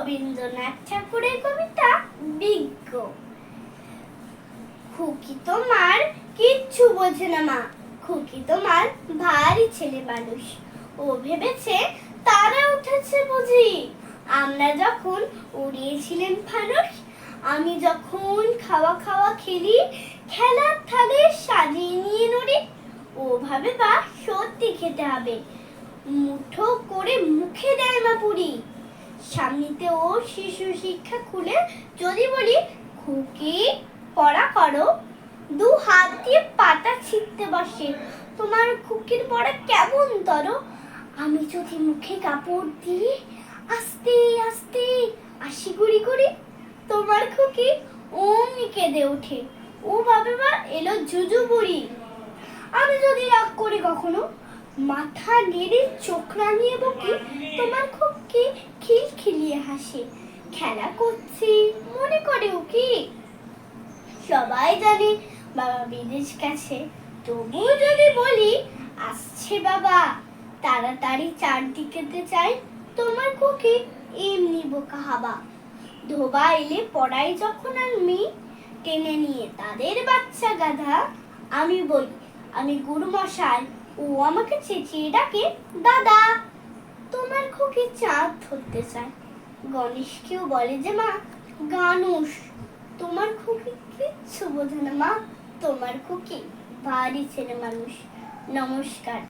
রবীন্দ্রনাথ ঠাকুরের কবিতা বিজ্ঞ। খুকি তোমার কিচ্ছু বোঝে না মা, খুকি তোমার ভারী ছেলে মানুষ। ও ভেবেছে তারা উঠেছে বুঝি, আমরা যখন উড়িয়েছিলেন ফানুস। আমি যখন খাওয়া খাওয়া খেলি, খেলার থালে সাজিয়ে নিয়ে নড়ি। ও ভাবে বা সত্যি খেতে হবে, মুঠো করে মুখে দেয় মা পুরি। সামনেতে ও শিশু শিক্ষা খুলে যদি বলি খুকি পড়া করো, দু হাত দিয়ে পাতা ছিঁড়তে বসে। তোমার খুকির পড়া কেমন তর? আমি যদি মুখে কাপড় দিয়ে আস্তে আস্তে আসি গুড়ি গুড়ি, তোমার খুকি অমনি কেঁদে ওঠে। ও ভাবে বা এলো জুজু বুড়ি। আমি যদি রাগ করি কখনো, মাথা নেড়ে চোখ রাঙিয়ে বকি, তোমার খুকি খিলখিলিয়ে হাসে। খেলা করছি মনে করে ও কি? সবাই জানে বাবা বিদেশ গেছে, তবুও যদি বলি আসছে বাবা, তাড়াতাড়ি চারদিকেতে চাই, তোমার খুকি এমনি বোকা হাবা। ধোবা এলে পড়াই যখন আমি টেনে নিয়ে তাদের বাচ্চা গাধা, আমি বলি আমি গুরু মশাই, ও আমাকে চেঁচিয়ে ডাকে দাদা। তোমার খুকি চাঁদ ধরতে চায়, গণেশকেও বলে যে মা গানুষ। তোমার খুকি কিচ্ছু বোঝে না মা, তোমার খুকি ভারী ছেলে মানুষ। নমস্কার।